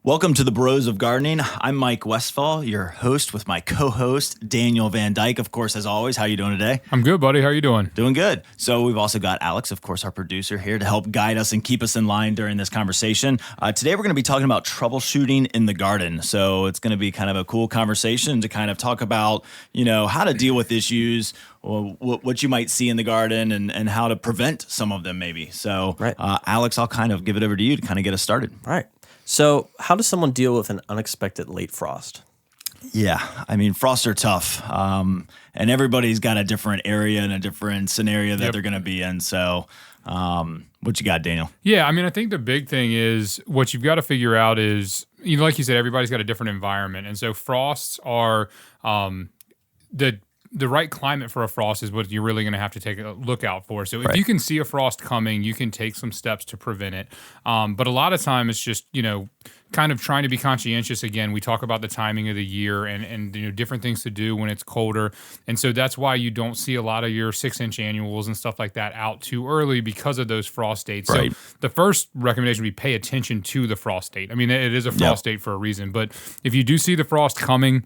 Welcome to the Bros of Gardening. I'm Mike Westphal, your host with my co-host, Daniel Van Dyke. Of course, as always, how you doing today? I'm good, buddy. How are you doing? Doing good. So we've also got Alex, of course, our producer here to help guide us and keep us in line during this conversation. Today, we're going to be talking about troubleshooting in the garden. So it's going to be kind of a cool conversation to kind of talk about, how to deal with issues, or what you might see in the garden and how to prevent some of them maybe. So, Right. Alex, I'll kind of give it over to you to kind of get us started. All right. So how does someone deal with an unexpected late frost? Yeah, I mean, frosts are tough, and everybody's got a different area and a different scenario that they're going to be in. So what you got, Daniel? Yeah, I mean, I think the big thing is what you've got to figure out is, like you said, everybody's got a different environment. And so frosts are the right climate for a frost is what you're really going to have to take a look out for. So if you can see a frost coming, you can take some steps to prevent it. But a lot of time it's just, kind of trying to be conscientious. Again, we talk about the timing of the year and different things to do when it's colder. And so that's why you don't see a lot of your 6-inch annuals and stuff like that out too early because of those frost dates. Right. So the first recommendation would be pay attention to the frost date. I mean, it is a frost date for a reason. But if you do see the frost coming,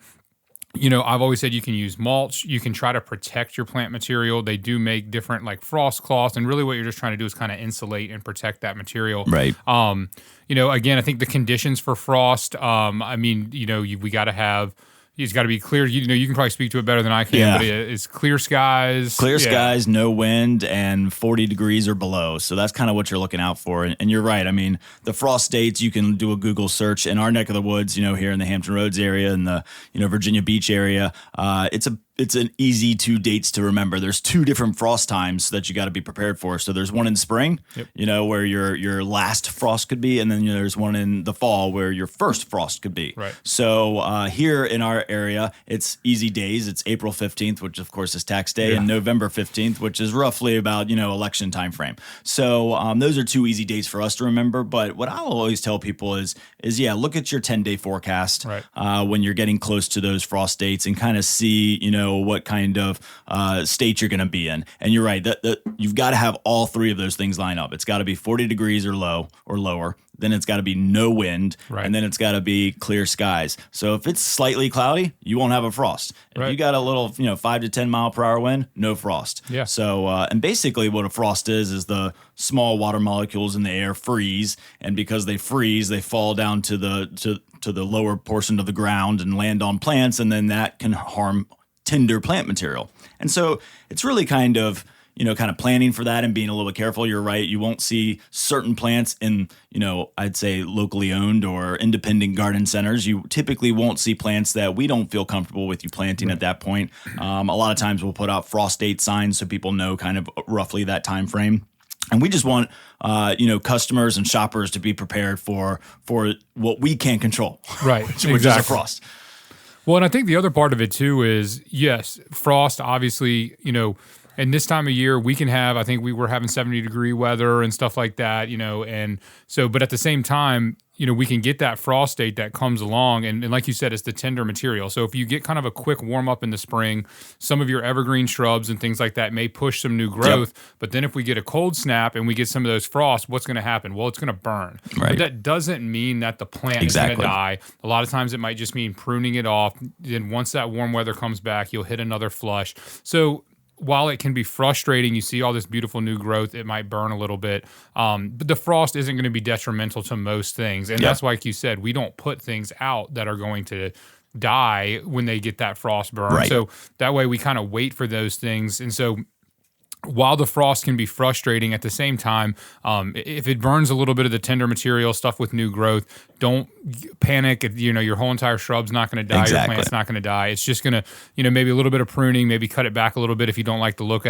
I've always said you can use mulch. You can try to protect your plant material. They do make different like frost cloths, and really what you're just trying to do is kind of insulate and protect that material. Right. Again, I think the conditions for frost, we got to have. It's got to be clear. You can probably speak to it better than I can, but it's clear skies. Clear skies, no wind, and 40 degrees or below. So that's kind of what you're looking out for. And you're right. I mean, the frost dates, you can do a Google search. In our neck of the woods, here in the Hampton Roads area and the, Virginia Beach area, it's an easy 2 dates to remember. There's 2 different frost times that you got to be prepared for. So there's one in spring, where your last frost could be, and then there's one in the fall where your first frost could be. Right. So here in our area, it's easy days. It's April 15th, which of course is tax day, and November 15th, which is roughly about, election time frame. So those are 2 easy dates for us to remember. But what I'll always tell people is look at your 10-day forecast when you're getting close to those frost dates and kind of see, what kind of state you're going to be in. And you're right, that you've got to have all 3 of those things line up. It's got to be 40 degrees or lower. Then it's got to be no wind, and then it's got to be clear skies. So if it's slightly cloudy, you won't have a frost. If you got a little, 5 to 10 mile per hour wind, no frost. Yeah. So and basically what a frost is the small water molecules in the air freeze, and because they freeze, they fall down to the lower portion of the ground and land on plants, and then that can harm tender plant material. And so it's really kind of planning for that and being a little bit careful. You're right. You won't see certain plants in, I'd say locally owned or independent garden centers. You typically won't see plants that we don't feel comfortable with you planting at that point. A lot of times we'll put out frost date signs so people know kind of roughly that time frame. And we just want, customers and shoppers to be prepared for what we can't control. Right. which is a frost. Well, and I think the other part of it too is, yes, frost, obviously, and this time of year we can have, I think we were having 70-degree weather and stuff like that, and so, but at the same time, we can get that frost date that comes along. And like you said, it's the tender material. So if you get kind of a quick warm up in the spring, some of your evergreen shrubs and things like that may push some new growth. But then if we get a cold snap and we get some of those frosts, what's going to happen? Well, it's going to burn. Right. But that doesn't mean that the plant is going to die. A lot of times it might just mean pruning it off. Then once that warm weather comes back, you'll hit another flush. So while it can be frustrating, you see all this beautiful new growth, it might burn a little bit. But the frost isn't going to be detrimental to most things. And that's why, like you said, we don't put things out that are going to die when they get that frost burn. Right. So that way we kind of wait for those things. And so while the frost can be frustrating, at the same time, if it burns a little bit of the tender material, stuff with new growth, don't panic. Your whole entire shrub's not going to die. Your plant's not going to die. It's just going to, maybe a little bit of pruning, maybe cut it back a little bit if you don't like the look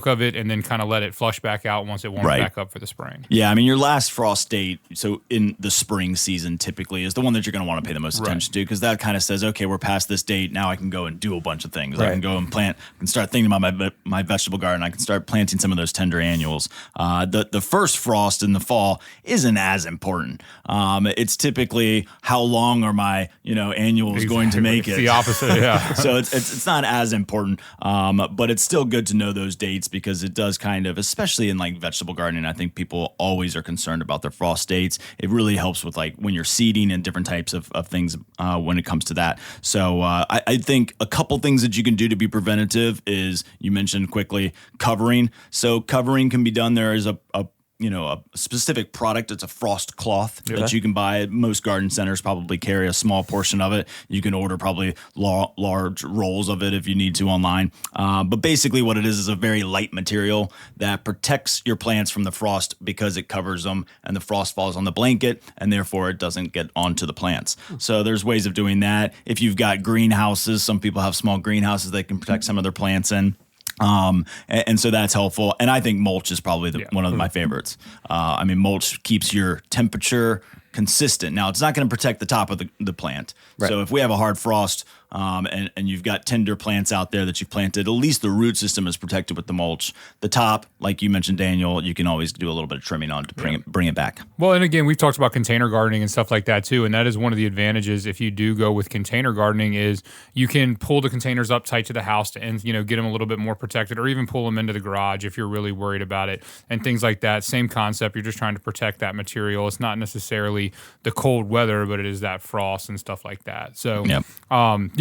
of it, and then kind of let it flush back out once it warms back up for the spring. Yeah, I mean, your last frost date, so in the spring season typically, is the one that you're going to want to pay the most attention to, because that kind of says, okay, we're past this date. Now I can go and do a bunch of things. I can go and plant, I can start thinking about my vegetable garden. I can start planting some of those tender annuals. The first frost in the fall isn't as important. It's typically how long are my annuals going to make It's it. the opposite, yeah. So it's not as important, but it's still good to know those dates because it does kind of, especially in like vegetable gardening, I think people always are concerned about their frost dates. It really helps with like when you're seeding and different types of things when it comes to that. So I think a couple things that you can do to be preventative is, you mentioned quickly, covering. So covering can be done. There is a specific product. It's a frost cloth that you can buy. Most garden centers probably carry a small portion of it. You can order probably large rolls of it if you need to online. But basically what it is a very light material that protects your plants from the frost because it covers them and the frost falls on the blanket and therefore it doesn't get onto the plants. So there's ways of doing that. If you've got greenhouses, some people have small greenhouses they can protect some of their plants in. And so that's helpful. And I think mulch is probably one of my favorites. Mulch keeps your temperature consistent. Now, it's not going to protect the top of the plant. Right. So if we have a hard frost and you've got tender plants out there that you've planted, at least the root system is protected with the mulch. The top, like you mentioned, Daniel, you can always do a little bit of trimming on to bring it back. Well, and again, we've talked about container gardening and stuff like that too, and that is one of the advantages if you do go with container gardening is you can pull the containers up tight to the house and get them a little bit more protected, or even pull them into the garage if you're really worried about it and things like that. Same concept. You're just trying to protect that material. It's not necessarily the cold weather, but it is that frost and stuff like that. So,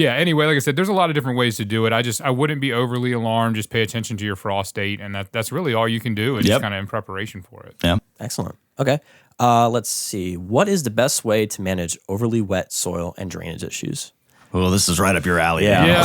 anyway, like I said, there's a lot of different ways to do it. I wouldn't be overly alarmed. Just pay attention to your frost date, and that's really all you can do, and just kind of in preparation for it. Yeah. Excellent. Okay. Let's see. What is the best way to manage overly wet soil and drainage issues? Well, this is right up your alley. Yeah.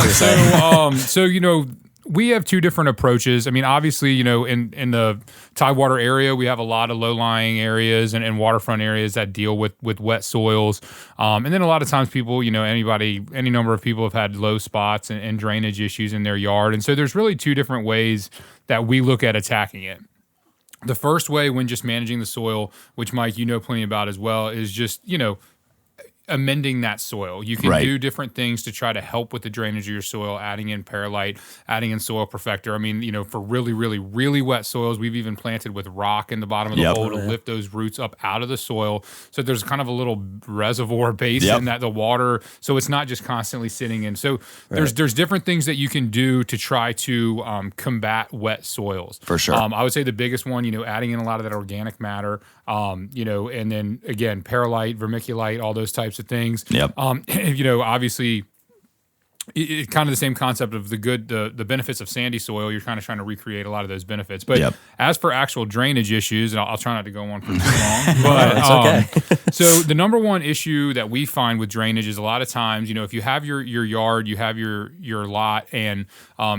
So we have two different approaches. Obviously, in the Tidewater area, we have a lot of low-lying areas and waterfront areas that deal with wet soils. And then a lot of times people, any number of people have had low spots and drainage issues in their yard. And so there's really two different ways that we look at attacking it. The first way when just managing the soil, which Mike, plenty about as well, is just, amending that soil. You can do different things to try to help with the drainage of your soil, adding in perlite, adding in soil perfector. For really, really, really wet soils, we've even planted with rock in the bottom of the hole to lift those roots up out of the soil. So there's kind of a little reservoir basin that the water, so it's not just constantly sitting in. So there's different things that you can do to try to combat wet soils. For sure. I would say the biggest one, adding in a lot of that organic matter, and then again, perlite, vermiculite, all those types of things. Yep. Obviously, it's kind of the same concept of the benefits of sandy soil. You're kind of trying to recreate a lot of those benefits. But as for actual drainage issues, and I'll try not to go on for too long, but it's okay. So the number one issue that we find with drainage is a lot of times, if you have your yard, you have your lot, and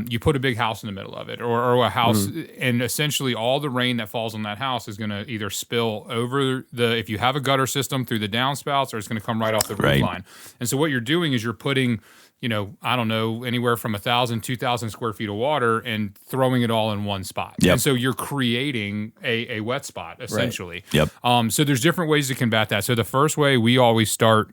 you put a big house in the middle of it, or a house, and essentially all the rain that falls on that house is going to either spill over if you have a gutter system through the downspouts, or it's going to come right off the roof line. And so what you're doing is you're putting anywhere from 1,000, 2,000 square feet of water and throwing it all in one spot. Yep. And so you're creating a wet spot, essentially. Yep. So there's different ways to combat that. So the first way we always start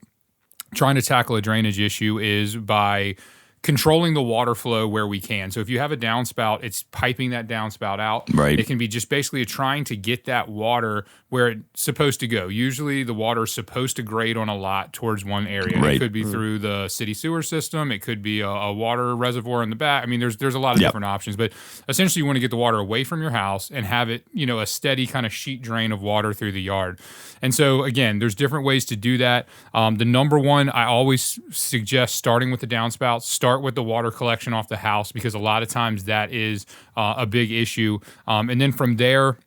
trying to tackle a drainage issue is by controlling the water flow where we can. So if you have a downspout, it's piping that downspout out. Right. It can be just basically trying to get that water where it's supposed to go. Usually the water is supposed to grade on a lot towards one area. Right. It could be through the city sewer system. It could be a water reservoir in the back. There's a lot of different options, but essentially you want to get the water away from your house and have it, a steady kind of sheet drain of water through the yard. And so again, there's different ways to do that. The number one, I always suggest starting with the downspout. Start with the water collection off the house, because a lot of times that is a big issue. And then from there,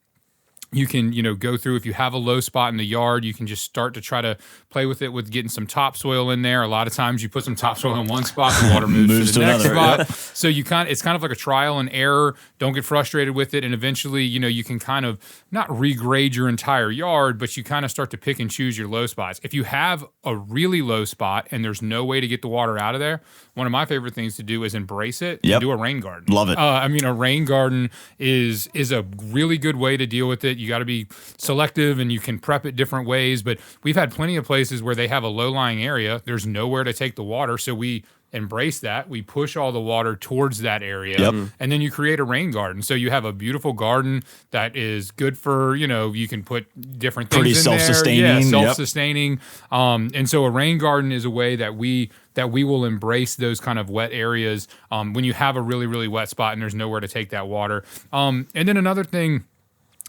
you can, go through, if you have a low spot in the yard, you can just start to try to play with it with getting some topsoil in there. A lot of times you put some topsoil in one spot, the water moves to the next spot. So it's kind of like a trial and error. Don't get frustrated with it. And eventually, you can kind of not regrade your entire yard, but you kind of start to pick and choose your low spots. If you have a really low spot and there's no way to get the water out of there, one of my favorite things to do is embrace it and do a rain garden. Love it. A rain garden is a really good way to deal with it. you got to be selective, and you can prep it different ways. But we've had plenty of places where they have a low-lying area. There's nowhere to take the water, so we embrace that. We push all the water towards that area, and then you create a rain garden. So you have a beautiful garden that is good for, you can put different things pretty in self-sustaining. there. Yeah, self-sustaining. And so a rain garden is a way that we will embrace those kind of wet areas when you have a really, really wet spot and there's nowhere to take that water. And then another thing,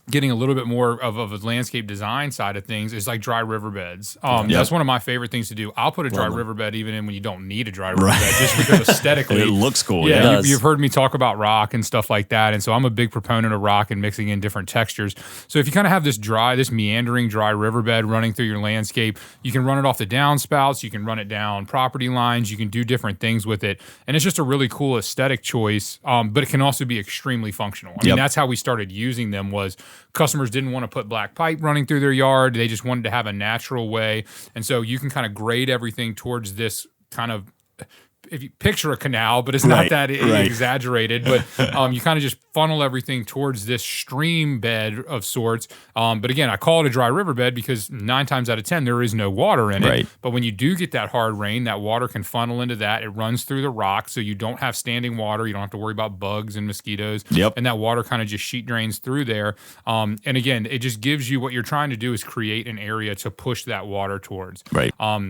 getting a little bit more of a landscape design side of things, is like dry riverbeds. That's one of my favorite things to do. I'll put a dry riverbed even in when you don't need a dry riverbed, just because aesthetically it looks cool. Yeah, you've heard me talk about rock and stuff like that, and so I'm a big proponent of rock and mixing in different textures. So if you kind of have this meandering dry riverbed running through your landscape, you can run it off the downspouts, you can run it down property lines, you can do different things with it, and it's just a really cool aesthetic choice. But it can also be extremely functional. I mean, that's how we started using them. Was customers didn't want to put black pipe running through their yard. They just wanted to have a natural way. And so you can kind of grade everything towards this kind of, if you picture a canal, but it's not that exaggerated, but you kind of just funnel everything towards this stream bed of sorts. But again, I call it a dry riverbed because 9 times out of 10, there is no water in it. But when you do get that hard rain, that water can funnel into that. It runs through the rock, so you don't have standing water. You don't have to worry about bugs and mosquitoes. And that water kind of just sheet drains through there. And again, it just gives you, what you're trying to do is create an area to push that water towards.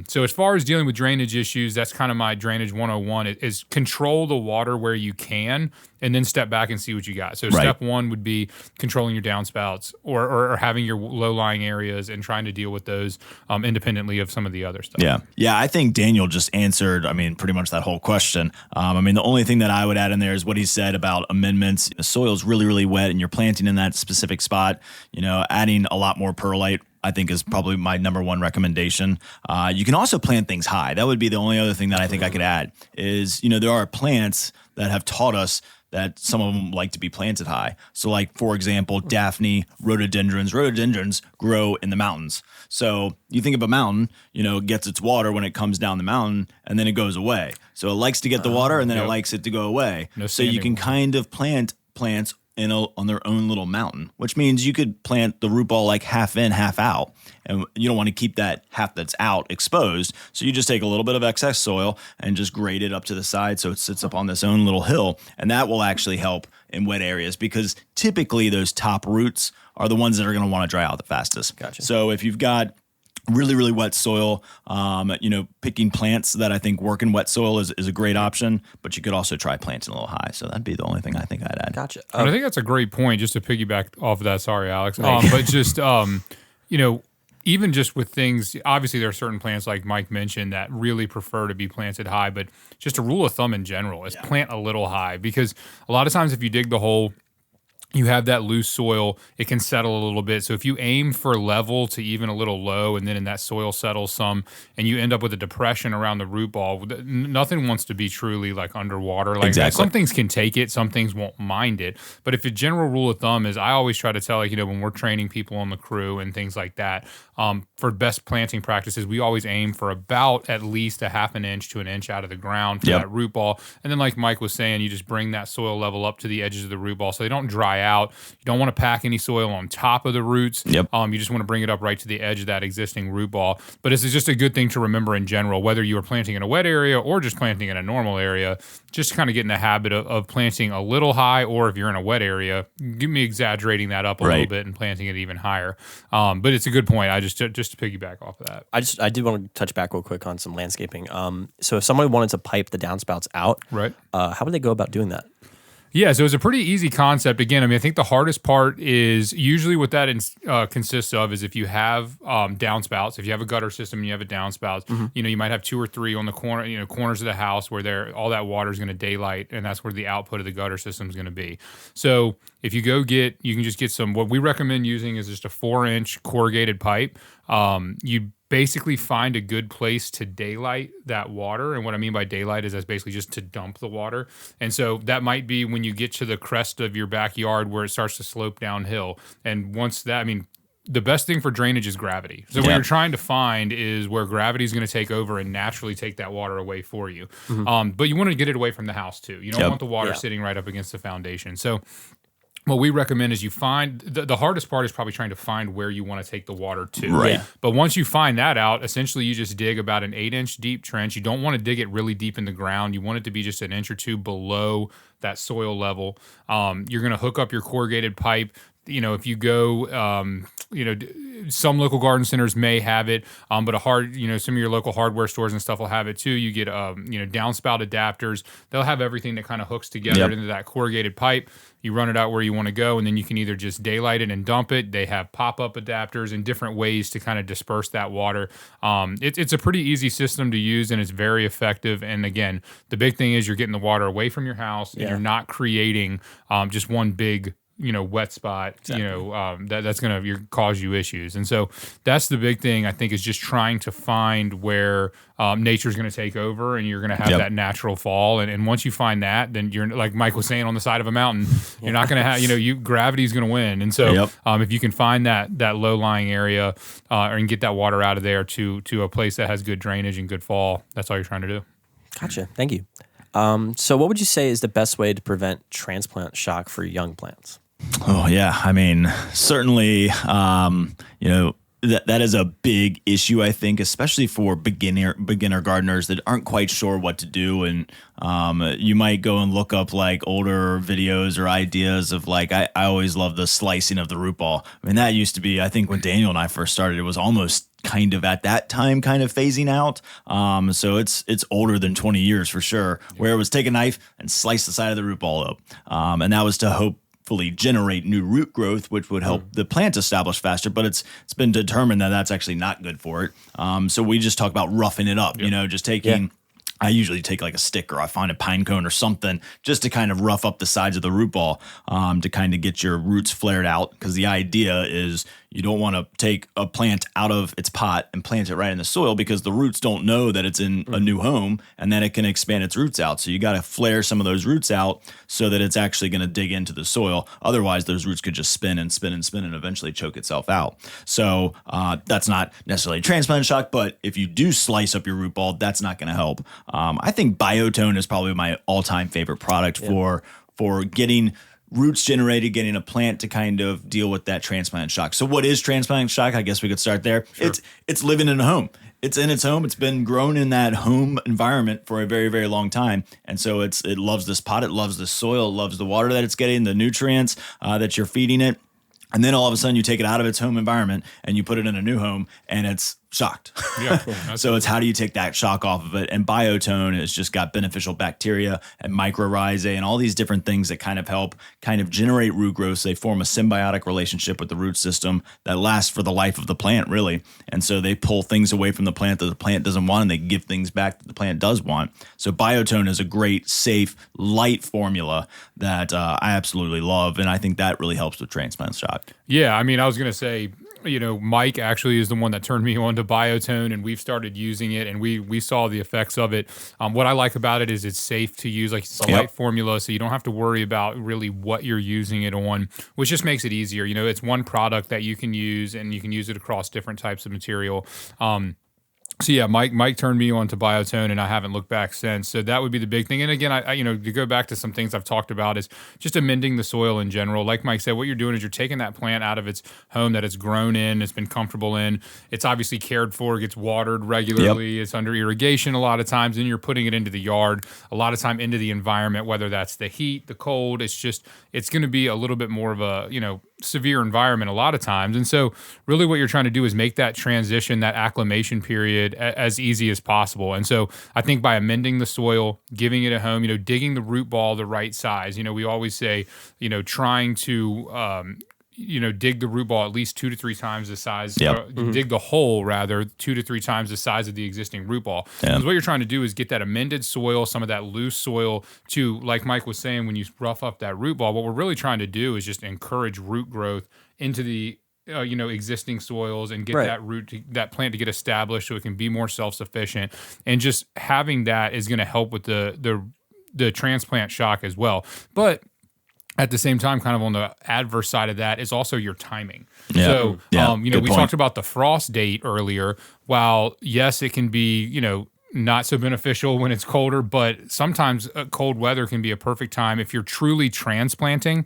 So as far as dealing with drainage issues, that's kind of my drainage 101, is control the water where you can, and then step back and see what you got. So step 1 would be controlling your downspouts or having your low-lying areas and trying to deal with those independently of some of the other stuff. Yeah, I think Daniel just answered, pretty much that whole question. The only thing that I would add in there is what he said about amendments. The soil's really, really wet and you're planting in that specific spot, adding a lot more perlite, I think, is probably my number one recommendation. You can also plant things high. That would be the only other thing that I think I could add is, there are plants that have taught us that some of them like to be planted high. So like, for example, Daphne, rhododendrons. Rhododendrons grow in the mountains. So you think of a mountain, it gets its water when it comes down the mountain and then it goes away. So it likes to get the water and then it likes it to go away. So you can kind of plant plants on their own little mountain, which means you could plant the root ball like half in, half out. And you don't want to keep that half that's out exposed. So you just take a little bit of excess soil and just grade it up to the side so it sits up on this own little hill. And that will actually help in wet areas because typically those top roots are the ones that are going to want to dry out the fastest. Gotcha. So if you've got really, really wet soil, picking plants that I think work in wet soil is a great option, but you could also try planting a little high. So that'd be the only thing I think I'd add. Gotcha. And I think that's a great point, just to piggyback off of that. Sorry, Alex. But just, even just with things, obviously there are certain plants like Mike mentioned that really prefer to be planted high, but just a rule of thumb in general is plant a little high, because a lot of times if you dig the hole, you have that loose soil, it can settle a little bit. So if you aim for level to even a little low, and then in that soil settles some, and you end up with a depression around the root ball, nothing wants to be truly like underwater like that. Some things can take it, some things won't mind it. But if a general rule of thumb is, I always try to tell, when we're training people on the crew and things like that, for best planting practices, we always aim for about at least a half an inch to an inch out of the ground for that root ball. And then like Mike was saying, you just bring that soil level up to the edges of the root ball so they don't dry out. You don't want to pack any soil on top of the roots. You just want to bring it up right to the edge of that existing root ball. But this is just a good thing to remember in general, whether you are planting in a wet area or just planting in a normal area, just kind of get in the habit of planting a little high, or if you're in a wet area, give me exaggerating that up a little bit and planting it even higher. But it's a good point. Just to piggyback off of that. I did want to touch back real quick on some landscaping. So if somebody wanted to pipe the downspouts out, how would they go about doing that? Yeah, so it's a pretty easy concept. Again, I think the hardest part is usually what that consists of is if you have downspouts, if you have a gutter system and you have a downspout, you might have 2 or 3 on the corners of the house where all that water is going to daylight, and that's where the output of the gutter system is going to be. So if you you can just get some, what we recommend using is just a 4-inch corrugated pipe. You basically find a good place to daylight that water. And what I mean by daylight is that's basically just to dump the water. And so that might be when you get to the crest of your backyard where it starts to slope downhill. And once that, the best thing for drainage is gravity. So what you're trying to find is where gravity is going to take over and naturally take that water away for you. But you want to get it away from the house too. You don't want the water sitting right up against the foundation. So what we recommend is you find the hardest part is probably trying to find where you want to take the water to. Right. Yeah. But once you find that out, essentially you just dig about an 8-inch deep trench. You don't want to dig it really deep in the ground. You want it to be just an inch or two below that soil level. You're going to hook up your corrugated pipe. If you go, some local garden centers may have it, but some of your local hardware stores and stuff will have it too. You get, downspout adapters. They'll have everything that kind of hooks together into that corrugated pipe. You run it out where you want to go, and then you can either just daylight it and dump it. They have pop-up adapters and different ways to kind of disperse that water. It's a pretty easy system to use, and it's very effective. And again, the big thing is you're getting the water away from your house, and you're not creating just one big wet spot, that's going to cause you issues. And so that's the big thing, I think, is just trying to find where nature's going to take over and you're going to have that natural fall. And once you find that, then you're, like Mike was saying, on the side of a mountain, you're not going to have, gravity's going to win. And so if you can find that low-lying area and get that water out of there to a place that has good drainage and good fall, that's all you're trying to do. Gotcha. Thank you. So what would you say is the best way to prevent transplant shock for young plants? Oh, yeah. I mean, certainly, that is a big issue, I think, especially for beginner gardeners that aren't quite sure what to do. And you might go and look up like older videos or ideas of like, I always love the slicing of the root ball. I mean, that used to be, I think when Daniel and I first started, it was almost kind of at that time kind of phasing out. So it's older than 20 years for sure, where it was take a knife and slice the side of the root ball up. And that was to hopefully generate new root growth, which would help the plant establish faster, but it's been determined that that's actually not good for it. So we just talk about roughing it up, just taking, I usually take like a stick or I find a pine cone or something just to kind of rough up the sides of the root ball to kind of get your roots flared out. Because the idea is you don't want to take a plant out of its pot and plant it right in the soil because the roots don't know that it's in a new home and then it can expand its roots out. So you got to flare some of those roots out so that it's actually going to dig into the soil. Otherwise, those roots could just spin and spin and spin and eventually choke itself out. So that's not necessarily transplant shock, but if you do slice up your root ball, that's not going to help. I think Biotone is probably my all-time favorite product for getting roots generated, getting a plant to kind of deal with that transplant shock. So what is transplant shock? I guess we could start there. Sure. It's living in a home. It's in its home. It's been grown in that home environment for a very, very long time. And so it loves this pot. It loves the soil. It loves the water that it's getting, the nutrients that you're feeding it. And then all of a sudden you take it out of its home environment and you put it in a new home and it's shocked. Yeah, cool. So it's how do you take that shock off of it? And Biotone has just got beneficial bacteria and mycorrhizae and all these different things that kind of help kind of generate root growth. They form a symbiotic relationship with the root system that lasts for the life of the plant, really. And so they pull things away from the plant that the plant doesn't want and they give things back that the plant does want. So Biotone is a great, safe, light formula that I absolutely love. And I think that really helps with transplant shock. Yeah, I mean, I was going to say, Mike actually is the one that turned me on to Biotone, and we've started using it, and we saw the effects of it. What I like about it is it's safe to use, like it's a light formula, so you don't have to worry about really what you're using it on, which just makes it easier. It's one product that you can use, and you can use it across different types of material. So yeah, Mike turned me on to Biotone, and I haven't looked back since. So that would be the big thing. And again, I to go back to some things I've talked about is just amending the soil in general. Like Mike said, what you're doing is you're taking that plant out of its home that it's grown in, it's been comfortable in. It's obviously cared for, gets watered regularly. It's under irrigation a lot of times, and you're putting it into the yard a lot of time into the environment, whether that's the heat, the cold. It's going to be a little bit more of a severe environment a lot of times. And so really what you're trying to do is make that transition, that acclimation period as easy as possible. And so I think by amending the soil, giving it a home, digging the root ball the right size, we always say, trying to, dig the root ball at least 2 to 3 times the size, dig the hole rather 2 to 3 times the size of the existing root ball. Because what you're trying to do is get that amended soil, some of that loose soil to, like Mike was saying, when you rough up that root ball, what we're really trying to do is just encourage root growth into the existing soils and get that plant to get established so it can be more self-sufficient. And just having that is going to help with the transplant shock as well. But at the same time, kind of on the adverse side of that is also your timing. We talked about the frost date earlier. While yes, it can be, not so beneficial when it's colder, but sometimes cold weather can be a perfect time if you're truly transplanting,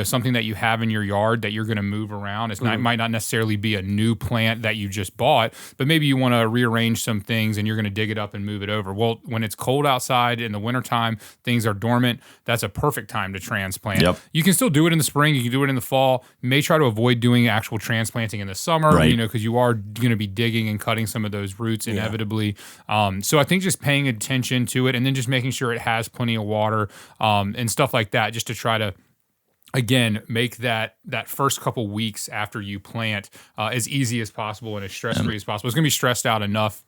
something that you have in your yard that you're going to move around. It might not necessarily be a new plant that you just bought, but maybe you want to rearrange some things and you're going to dig it up and move it over. Well, when it's cold outside in the wintertime, things are dormant. That's a perfect time to transplant. Yep. You can still do it in the spring. You can do it in the fall. You may try to avoid doing actual transplanting in the summer, right, because you are going to be digging and cutting some of those roots inevitably. So I think just paying attention to it and then just making sure it has plenty of water and stuff like that, just to try to, again, make that first couple weeks after you plant as easy as possible and as stress-free as possible. It's going to be stressed out enough,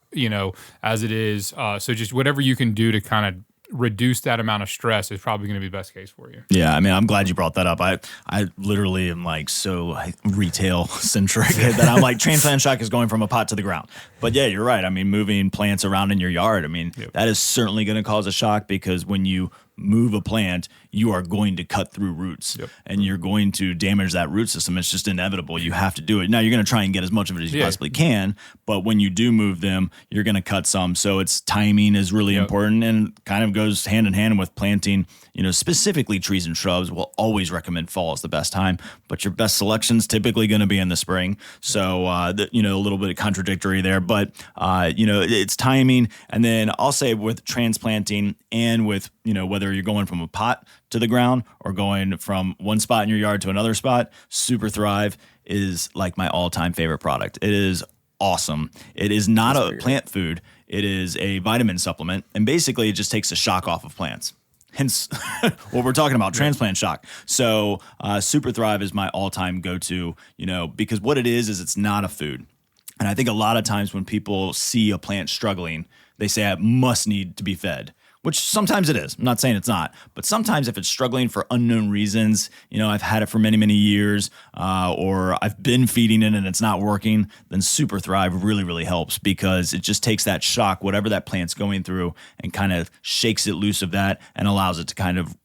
as it is. So just whatever you can do to kind of reduce that amount of stress is probably going to be the best case for you. Yeah, I mean, I'm glad you brought that up. I literally am like so retail centric that I'm like, transplant shock is going from a pot to the ground. But yeah, you're right. I mean, moving plants around in your yard, I mean, that is certainly going to cause a shock, because when you move a plant, you are going to cut through roots and you're going to damage that root system. It's just inevitable. You have to do it. Now, you're going to try and get as much of it as you possibly can, but when you do move them, you're going to cut some. So it's timing is really important, and kind of goes hand in hand with planting. Specifically trees and shrubs, we'll always recommend fall is the best time, but your best selection's typically going to be in the spring. So, a little bit contradictory there, but, it's timing. And then I'll say with transplanting and with, whether you're going from a pot to the ground or going from one spot in your yard to another spot, Super Thrive is like my all-time favorite product. It is awesome. It is not a plant food. It is a vitamin supplement, and basically it just takes the shock off of plants. Hence what we're talking about, transplant shock. So Super Thrive is my all-time go-to, because what it is it's not a food. And I think a lot of times when people see a plant struggling, they say it must need to be fed, which sometimes it is. I'm not saying it's not, but sometimes if it's struggling for unknown reasons, I've had it for many, many years, or I've been feeding it and it's not working, then Super Thrive really, really helps, because it just takes that shock, whatever that plant's going through, and kind of shakes it loose of that and allows it to kind of,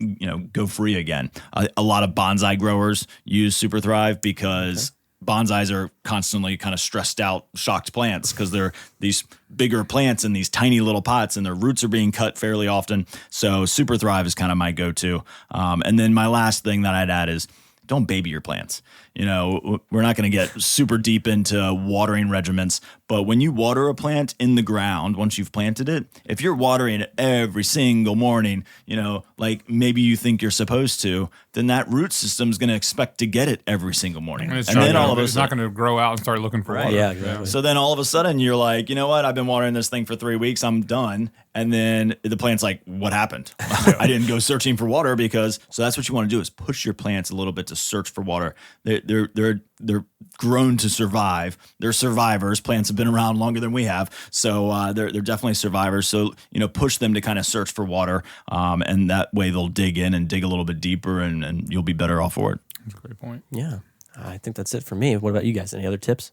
go free again. A lot of bonsai growers use Super Thrive because bonsais are constantly kind of stressed out, shocked plants, because they're these bigger plants in these tiny little pots and their roots are being cut fairly often. So Super Thrive is kind of my go-to. And then my last thing that I'd add is don't baby your plants. We're not going to get super deep into watering regimens, but when you water a plant in the ground, once you've planted it, if you're watering it every single morning, like maybe you think you're supposed to, then that root system is going to expect to get it every single morning. And then all of it's not going to grow out and start looking for water. Yeah, exactly. So then all of a sudden you're like, you know what? I've been watering this thing for 3 weeks. I'm done. And then the plant's like, what happened? I didn't go searching for water so that's what you want to do, is push your plants a little bit to search for water. They're grown to survive. They're survivors. Plants have been around longer than we have. So they're definitely survivors. So, push them to kind of search for water. And that way they'll dig in and dig a little bit deeper, and you'll be better off for it. That's a great point. Yeah. I think that's it for me. What about you guys? Any other tips?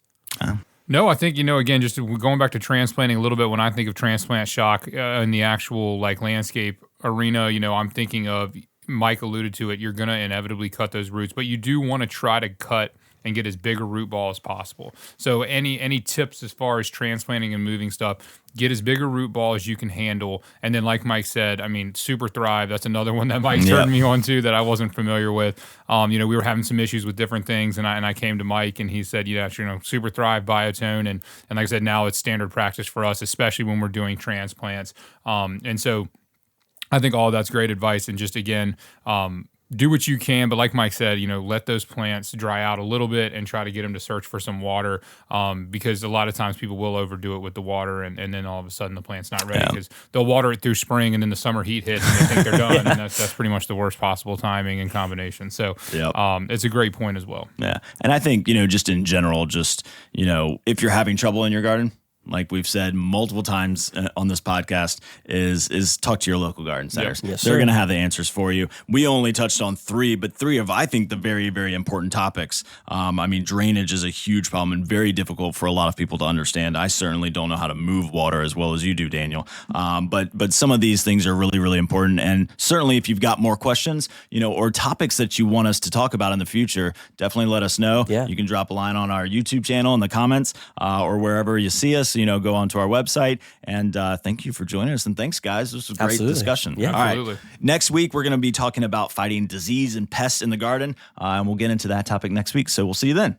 No, I think, again, just going back to transplanting a little bit, when I think of transplant shock in the actual landscape arena, I'm thinking of, Mike alluded to it, you're going to inevitably cut those roots, but you do want to try to cut and get as big a root ball as possible. So any tips as far as transplanting and moving stuff, get as big a root ball as you can handle. And then like Mike said, Super Thrive, that's another one that Mike turned me on to that I wasn't familiar with. We were having some issues with different things, and I came to Mike and he said, Super Thrive, Biotone, and like I said, now it's standard practice for us, especially when we're doing transplants. And so I think all that's great advice, and just again, do what you can, but like Mike said, let those plants dry out a little bit and try to get them to search for some water, because a lot of times people will overdo it with the water, and then all of a sudden the plant's not ready, because they'll water it through spring and then the summer heat hits and they think they're done, and that's pretty much the worst possible timing and combination. So it's a great point as well. Yeah, and I think, just in general, if you're having trouble in your garden, like we've said multiple times on this podcast, is talk to your local garden centers. Yes, They're going to have the answers for you. We only touched on 3, but 3 of, I think, the very, very important topics. Drainage is a huge problem and very difficult for a lot of people to understand. I certainly don't know how to move water as well as you do, Daniel. But some of these things are really, really important. And certainly if you've got more questions, or topics that you want us to talk about in the future, definitely let us know. Yeah. You can drop a line on our YouTube channel in the comments, or wherever you see us. go onto our website. And thank you for joining us. And thanks, guys. This was a great discussion. Yeah. All Absolutely. right. Next week, we're going to be talking about fighting disease and pests in the garden. And we'll get into that topic next week. So we'll see you then.